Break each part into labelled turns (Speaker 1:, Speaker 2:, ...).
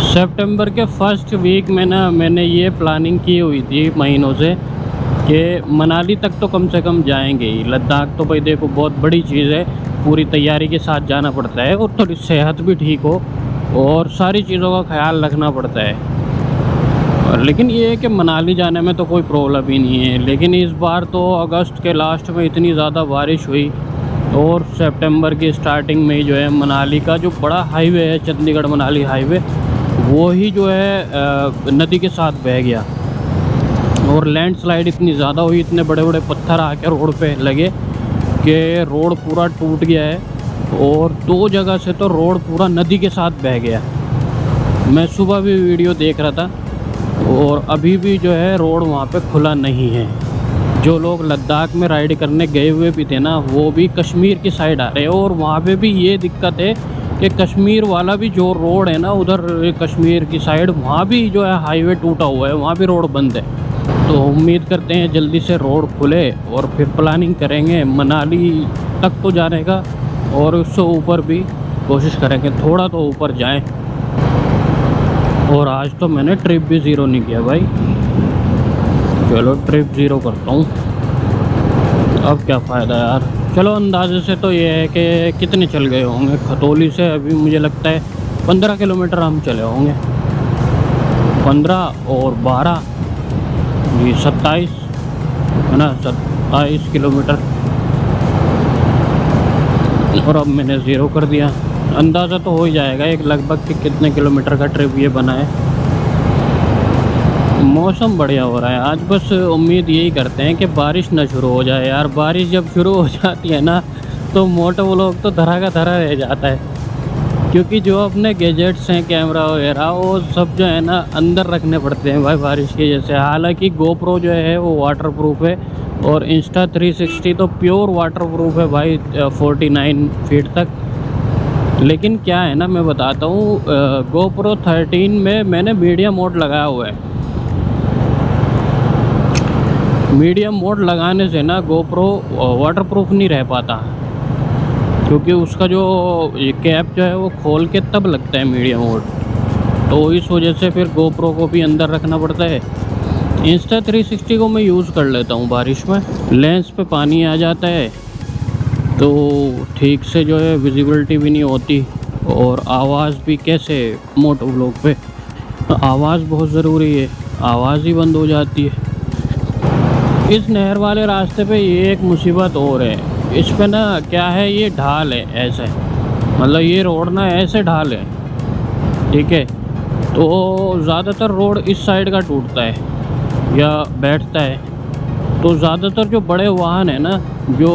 Speaker 1: सितंबर के first week में ना मैंने ये प्लानिंग की हुई थी महीनों से कि मनाली तक तो कम से कम जाएंगे ही। लद्दाख तो भाई देखो बहुत बड़ी चीज़ है, पूरी तैयारी के साथ जाना पड़ता है और थोड़ी सेहत भी ठीक हो और सारी चीज़ों का ख्याल रखना पड़ता है। लेकिन ये है कि मनाली जाने में तो कोई प्रॉब्लम ही नहीं है। लेकिन इस बार तो अगस्त के लास्ट में इतनी ज़्यादा बारिश हुई और सितंबर की स्टार्टिंग में ही जो है मनाली का जो बड़ा हाईवे है, चंडीगढ़ मनाली हाईवे, वो ही जो है नदी के साथ बह गया और लैंडस्लाइड इतनी ज़्यादा हुई, इतने बड़े बड़े पत्थर आके रोड पे लगे कि रोड पूरा टूट गया है और 2 जगह से तो रोड पूरा नदी के साथ बह गया। मैं सुबह भी वीडियो देख रहा था और अभी भी जो है रोड वहाँ पे खुला नहीं है। जो लोग लद्दाख में राइड करने गए हुए भी थे ना, वो भी कश्मीर की साइड आ रहे हैं और वहाँ पे भी ये दिक्कत है कि कश्मीर वाला भी जो रोड है ना, उधर कश्मीर की साइड वहाँ भी जो है हाईवे टूटा हुआ है, वहाँ भी रोड बंद है। तो उम्मीद करते हैं जल्दी से रोड खुले और फिर प्लानिंग करेंगे मनाली तक तो जाने का और उससे ऊपर भी कोशिश करेंगे, थोड़ा तो ऊपर जाएं। और आज तो मैंने ट्रिप भी ज़ीरो नहीं किया भाई, चलो ट्रिप ज़ीरो करता हूँ। अब क्या फ़ायदा यार। चलो अंदाजे से तो ये है कि कितने चल गए होंगे खतौली से, अभी मुझे लगता है 15 किलोमीटर हम चले होंगे। 15 और 12 ये 27 है ना, 27 किलोमीटर। और अब मैंने ज़ीरो कर दिया, अंदाज़ा तो हो ही जाएगा एक लगभग कि कितने किलोमीटर का ट्रिप ये बना है। मौसम बढ़िया हो रहा है आज, बस उम्मीद यही करते हैं कि बारिश ना शुरू हो जाए यार। बारिश जब शुरू हो जाती है ना तो मोटो व्लॉग तो धरा का धरा रह जाता है, क्योंकि जो अपने गैजेट्स हैं, कैमरा वगैरह, वो सब जो है ना अंदर रखने पड़ते हैं भाई बारिश की वजह से। हालांकि गोप्रो जो है वो वाटर प्रूफ है और इंस्टा 360 तो प्योर वाटर प्रूफ है भाई 49 फीट तक। लेकिन क्या है ना, मैं बताता हूँ, गोप्रो 13 में मैंने मीडियम मोड लगाया हुआ है। मीडियम मोड लगाने से ना गोप्रो वाटरप्रूफ नहीं रह पाता, क्योंकि उसका जो ये कैप जो है वो खोल के तब लगता है मीडियम मोड। तो इस वजह से फिर गोप्रो को भी अंदर रखना पड़ता है। इंस्टा 360 को मैं यूज़ कर लेता हूँ बारिश में, लेंस पे पानी आ जाता है तो ठीक से जो है विजिबिलिटी भी नहीं होती और आवाज़ भी कैसे, मोटो व्लॉग पे आवाज़ बहुत ज़रूरी है, आवाज़ ही बंद हो जाती है। इस नहर वाले रास्ते पे ये एक मुसीबत और है, इस पे ना क्या है, ये ढाल है ऐसे, मतलब ये रोड ना ऐसे ढाल है, ठीक है। तो ज़्यादातर रोड इस साइड का टूटता है या बैठता है, तो ज़्यादातर जो बड़े वाहन है ना, जो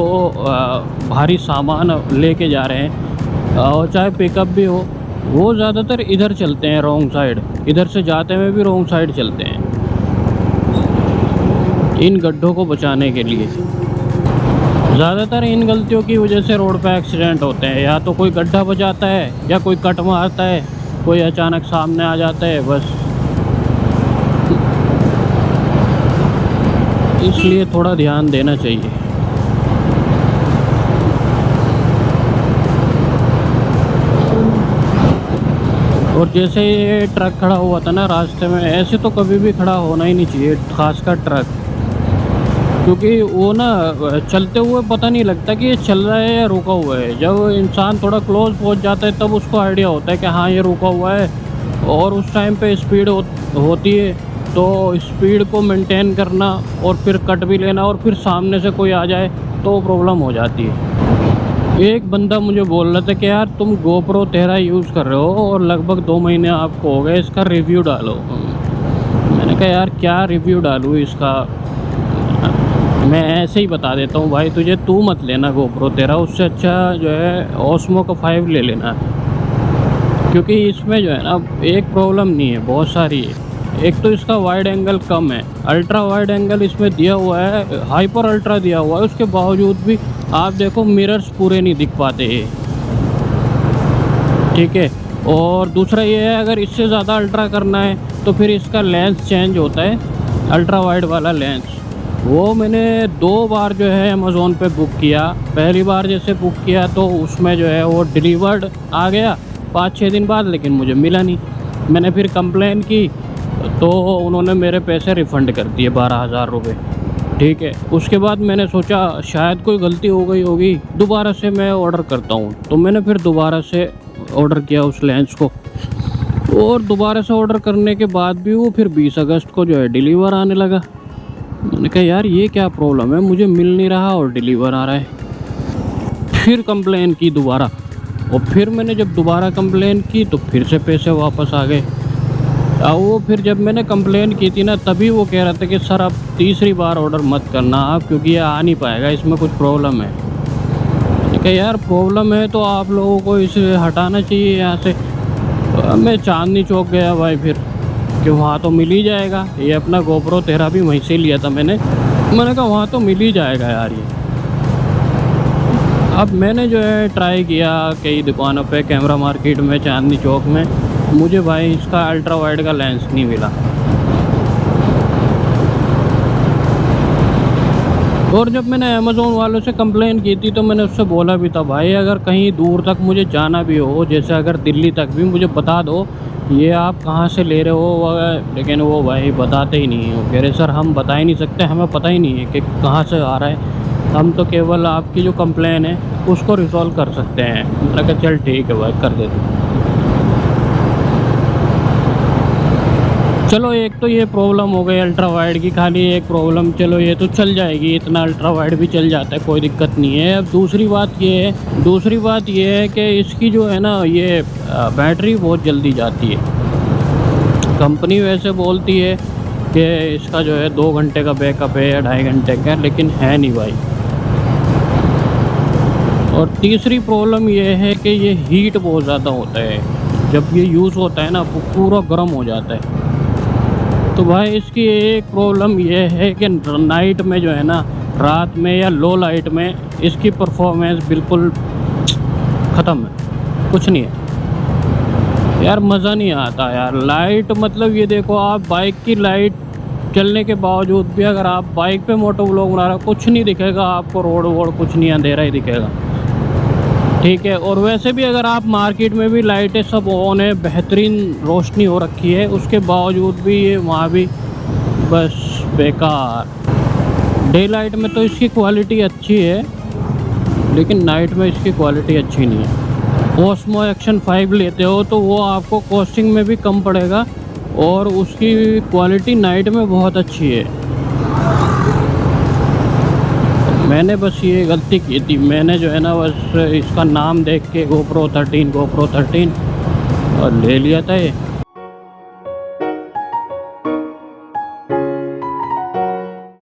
Speaker 1: भारी सामान लेके जा रहे हैं और चाहे पिकअप भी हो, वो ज़्यादातर इधर चलते हैं रॉन्ग साइड, इधर से जाते हुए भी रॉन्ग साइड चलते हैं इन गड्ढों को बचाने के लिए। ज़्यादातर इन गलतियों की वजह से रोड पे एक्सीडेंट होते हैं, या तो कोई गड्ढा बचाता है या कोई कट मारता है, कोई अचानक सामने आ जाता है, बस। इसलिए थोड़ा ध्यान देना चाहिए। और जैसे ये ट्रक खड़ा हुआ था ना रास्ते में, ऐसे तो कभी भी खड़ा होना ही नहीं चाहिए, खासकर ट्रक, क्योंकि वो ना चलते हुए पता नहीं लगता कि ये चल रहा है या रुका हुआ है। जब इंसान थोड़ा क्लोज पहुंच जाता है तब उसको आइडिया होता है कि हाँ ये रुका हुआ है, और उस टाइम पे स्पीड होती है, तो स्पीड को मेंटेन करना और फिर कट भी लेना, और फिर सामने से कोई आ जाए तो प्रॉब्लम हो जाती है। एक बंदा मुझे बोल रहा था कि यार तुम गोप्रो 13 यूज़ कर रहे हो और लगभग 2 महीने आपको हो गए, इसका रिव्यू डालो। मैंने कहा यार क्या रिव्यू डालूँ इसका, मैं ऐसे ही बता देता हूँ भाई तुझे, तू मत लेना गोप्रो 13, उससे अच्छा जो है ओस्मो का 5 ले लेना, क्योंकि इसमें जो है ना एक प्रॉब्लम नहीं है, बहुत सारी है। एक तो इसका वाइड एंगल कम है, अल्ट्रा वाइड एंगल इसमें दिया हुआ है, हाइपर अल्ट्रा दिया हुआ है, उसके बावजूद भी आप देखो मिरर्स पूरे नहीं दिख पाते हैं, ठीक है। और दूसरा ये है, अगर इससे ज़्यादा अल्ट्रा करना है तो फिर इसका लेंस चेंज होता है, अल्ट्रा वाइड वाला लेंस। वो मैंने 2 बार जो है अमेज़ोन पे बुक किया। पहली बार जैसे बुक किया तो उसमें जो है वो डिलीवर्ड आ गया 5-6 दिन बाद, लेकिन मुझे मिला नहीं। मैंने फिर कंप्लेन की तो उन्होंने मेरे पैसे रिफ़ंड कर दिए 12,000 रुपये। ठीक है, उसके बाद मैंने सोचा शायद कोई गलती हो गई होगी, दोबारा से मैं ऑर्डर करता हूँ। तो मैंने फिर दोबारा से ऑर्डर किया उस लेंस को, और दोबारा से ऑर्डर करने के बाद भी वो फिर 20 अगस्त को जो है डिलीवर आने लगा। मैंने कहा यार ये क्या प्रॉब्लम है, मुझे मिल नहीं रहा और डिलीवर आ रहा है। फिर कंप्लेन की दोबारा, और फिर मैंने जब दोबारा कंप्लेन की तो फिर से पैसे वापस आ गए। वो फिर जब मैंने कंप्लेन की थी ना, तभी वो कह रहा था कि सर अब तीसरी बार ऑर्डर मत करना आप, क्योंकि ये आ नहीं पाएगा, इसमें कुछ प्रॉब्लम है। मैंने कहा यार प्रॉब्लम है तो आप लोगों को इसे हटाना चाहिए यहाँ से। मैं चांदनी चौक गया भाई फिर, कि वहाँ तो मिल ही जाएगा, ये अपना गोप्रो 13 भी वहीं से लिया था मैंने कहा वहाँ तो मिल ही जाएगा यार ये। अब मैंने जो है ट्राई किया कई दुकानों पे, कैमरा मार्केट में, चांदनी चौक में, मुझे भाई इसका अल्ट्रा वाइड का लेंस नहीं मिला। और जब मैंने अमेज़ोन वालों से कंप्लेन की थी तो मैंने उससे बोला भी था भाई अगर कहीं दूर तक मुझे जाना भी हो, जैसे अगर दिल्ली तक भी, मुझे बता दो ये आप कहाँ से ले रहे हो। लेकिन वो भाई बताते ही नहीं है, वो कह रहे सर हम बता ही नहीं सकते, हमें पता ही नहीं है कि कहाँ से आ रहा है, हम तो केवल आपकी जो कंप्लेन है उसको रिज़ॉल्व कर सकते हैं। मैंने कहा चल ठीक है भाई कर देते। चलो एक तो ये प्रॉब्लम हो गई अल्ट्रा वाइड की, खाली एक प्रॉब्लम, चलो ये तो चल जाएगी, इतना अल्ट्रा वाइड भी चल जाता है, कोई दिक्कत नहीं है। अब दूसरी बात ये है कि इसकी जो है ना ये बैटरी बहुत जल्दी जाती है। कंपनी वैसे बोलती है कि इसका जो है 2 घंटे का बैकअप है या 2.5 घंटे का, लेकिन है नहीं भाई। और तीसरी प्रॉब्लम ये है कि ये हीट बहुत ज़्यादा होता है, जब ये यूज़ होता है ना पूरा गर्म हो जाता है। तो भाई इसकी एक प्रॉब्लम ये है कि नाइट में जो है ना, रात में या लो लाइट में इसकी परफॉर्मेंस बिल्कुल ख़त्म है, कुछ नहीं है यार, मज़ा नहीं आता यार। लाइट मतलब ये देखो, आप बाइक की लाइट चलने के बावजूद भी अगर आप बाइक पे मोटो व्लॉग बना रहे हो, कुछ नहीं दिखेगा आपको, रोड वोड कुछ नहीं, अंधेरा ही दिखेगा। ठीक है, और वैसे भी अगर आप मार्केट में भी लाइटें सब ऑन है, बेहतरीन रोशनी हो रखी है, उसके बावजूद भी ये वहाँ भी बस बेकार। डे लाइट में तो इसकी क्वालिटी अच्छी है, लेकिन नाइट में इसकी क्वालिटी अच्छी नहीं है। ओस्मो एक्शन 5 लेते हो तो वो आपको कॉस्टिंग में भी कम पड़ेगा, और उसकी क्वालिटी नाइट में बहुत अच्छी है। मैंने बस ये गलती की थी, मैंने जो है ना बस इसका नाम देख के GoPro 13 और ले लिया था ये।